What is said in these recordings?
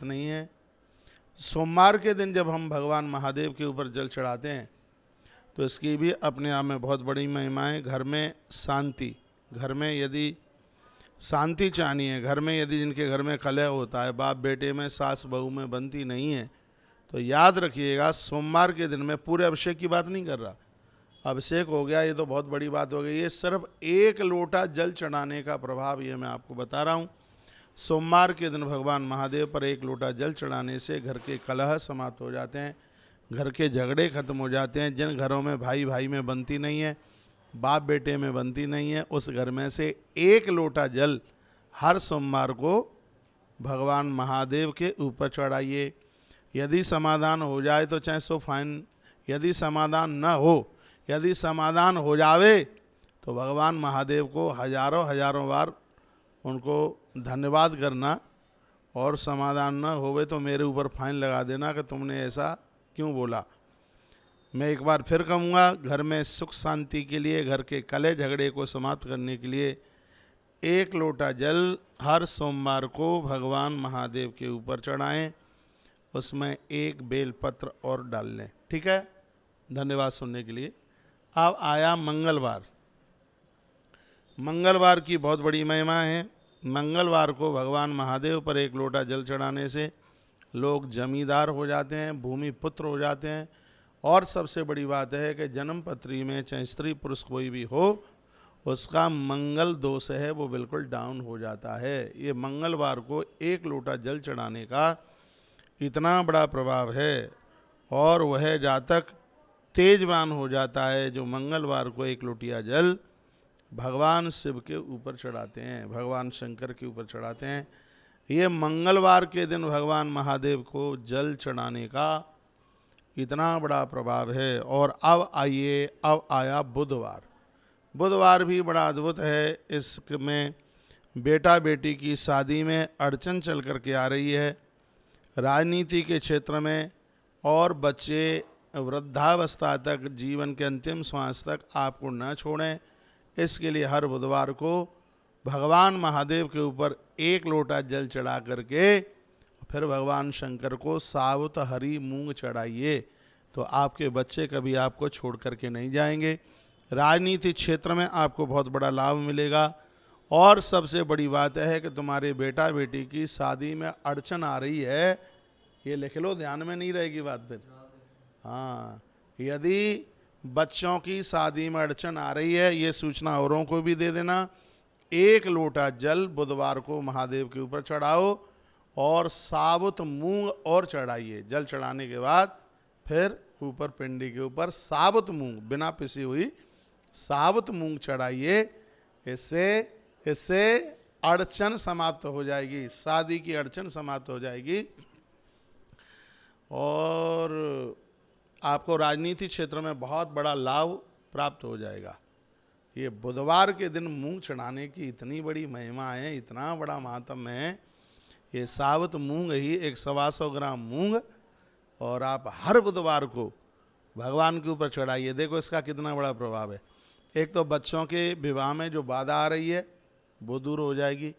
बात नहीं है। सोमवार के दिन जब हम भगवान महादेव के ऊपर जल चढ़ाते हैं तो इसकी भी अपने आप में बहुत बड़ी महिमा है। घर में शांति, घर में यदि शांति चाहिए है, घर में यदि जिनके घर में कलह होता है, बाप बेटे में, सास बहू में बनती नहीं है, तो याद रखिएगा सोमवार के दिन में, पूरे अभिषेक की बात नहीं कर रहा, अभिषेक हो गया ये तो बहुत बड़ी बात हो गई, ये सिर्फ 1 लोटा जल चढ़ाने का प्रभाव ये मैं आपको बता रहा हूँ। सोमवार के दिन भगवान महादेव पर 1 लोटा जल चढ़ाने से घर के कलह समाप्त हो जाते हैं, घर के झगड़े खत्म हो जाते हैं। जिन घरों में भाई भाई में बनती नहीं है, बाप बेटे में बनती नहीं है, उस घर में से 1 लोटा जल हर सोमवार को भगवान महादेव के ऊपर चढ़ाइए। यदि समाधान हो जाए तो चाहे सो फाइन, यदि समाधान न हो, यदि समाधान हो जावे तो भगवान महादेव को हजारों हजारों बार उनको धन्यवाद करना, और समाधान न होवे तो मेरे ऊपर फाइन लगा देना कि तुमने ऐसा क्यों बोला। मैं एक बार फिर कहूँगा, घर में सुख शांति के लिए, घर के कलह झगड़े को समाप्त करने के लिए 1 लोटा जल हर सोमवार को भगवान महादेव के ऊपर चढ़ाएं, उसमें 1 बेलपत्र और डाल लें। ठीक है, धन्यवाद सुनने के लिए। अब आया मंगलवार। मंगलवार की बहुत बड़ी महिमा है। मंगलवार को भगवान महादेव पर 1 लोटा जल चढ़ाने से लोग जमींदार हो जाते हैं, भूमि पुत्र हो जाते हैं, और सबसे बड़ी बात है कि जन्म पत्री में चाहे स्त्री पुरुष कोई भी हो, उसका मंगल दोष है वो बिल्कुल डाउन हो जाता है। ये मंगलवार को 1 लोटा जल चढ़ाने का इतना बड़ा प्रभाव है, और वह जातक तेजवान हो जाता है जो मंगलवार को 1 लोटिया जल भगवान शिव के ऊपर चढ़ाते हैं, भगवान शंकर के ऊपर चढ़ाते हैं। ये मंगलवार के दिन भगवान महादेव को जल चढ़ाने का इतना बड़ा प्रभाव है। और अब आइए, अब आया बुधवार। बुधवार भी बड़ा अद्भुत है। इसमें बेटा बेटी की शादी में अड़चन चल करके आ रही है, राजनीति के क्षेत्र में, और बच्चे वृद्धावस्था तक, जीवन के अंतिम श्वास तक आपको न छोड़ें, इसके लिए हर बुधवार को भगवान महादेव के ऊपर 1 लोटा जल चढ़ा करके फिर भगवान शंकर को साबुत हरी मूंग चढ़ाइए, तो आपके बच्चे कभी आपको छोड़ करके नहीं जाएंगे। राजनीति क्षेत्र में आपको बहुत बड़ा लाभ मिलेगा। और सबसे बड़ी बात है कि तुम्हारे बेटा बेटी की शादी में अड़चन आ रही है, ये लिख लो, ध्यान में नहीं रहेगी बात फिर। हाँ, यदि बच्चों की शादी में अड़चन आ रही है, ये सूचना औरों को भी दे देना। 1 लोटा जल बुधवार को महादेव के ऊपर चढ़ाओ और साबुत मूंग और चढ़ाइए। जल चढ़ाने के बाद फिर ऊपर पिंडी के ऊपर साबुत मूंग, बिना पिसी हुई साबुत मूंग चढ़ाइए। इससे अड़चन समाप्त हो जाएगी, शादी की अड़चन समाप्त हो जाएगी, और आपको राजनीति क्षेत्र में बहुत बड़ा लाभ प्राप्त हो जाएगा। ये बुधवार के दिन मूंग चढ़ाने की इतनी बड़ी महिमा है, इतना बड़ा महात्म्य है। ये साबुत मूंग ही 125 ग्राम मूंग, और आप हर बुधवार को भगवान के ऊपर चढ़ाइए। देखो इसका कितना बड़ा प्रभाव है। एक तो बच्चों के विवाह में जो बाधा आ रही है वो दूर हो जाएगी,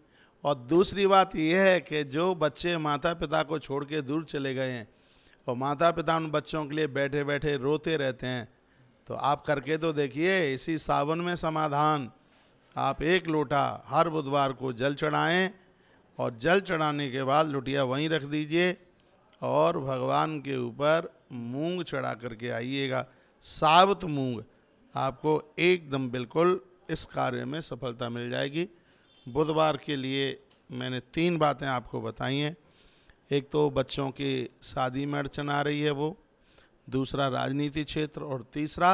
और दूसरी बात यह है कि जो बच्चे माता पिता को छोड़ के दूर चले गए हैं और माता पिता उन बच्चों के लिए बैठे बैठे रोते रहते हैं, तो आप करके तो देखिए, इसी सावन में समाधान। आप 1 लोटा हर बुधवार को जल चढ़ाएं, और जल चढ़ाने के बाद लोटिया वहीं रख दीजिए और भगवान के ऊपर मूंग चढ़ा करके आइएगा। साबुत मूंग, आपको एकदम बिल्कुल इस कार्य में सफलता मिल जाएगी। बुधवार के लिए मैंने 3 बातें आपको बताई हैं। एक तो बच्चों की शादी में अड़चन आ रही है वो, दूसरा राजनीति क्षेत्र, और तीसरा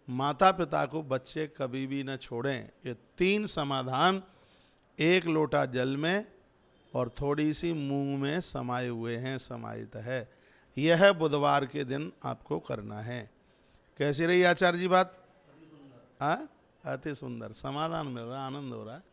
माता पिता को बच्चे कभी भी न छोड़ें। ये 3 समाधान 1 लोटा जल में और थोड़ी सी मूंग में समाये हुए हैं, समाहित है। यह बुधवार के दिन आपको करना है। कैसी रही आचार्य जी बात? हाँ, अति सुंदर, समाधान मिल रहा, आनंद हो रहा है।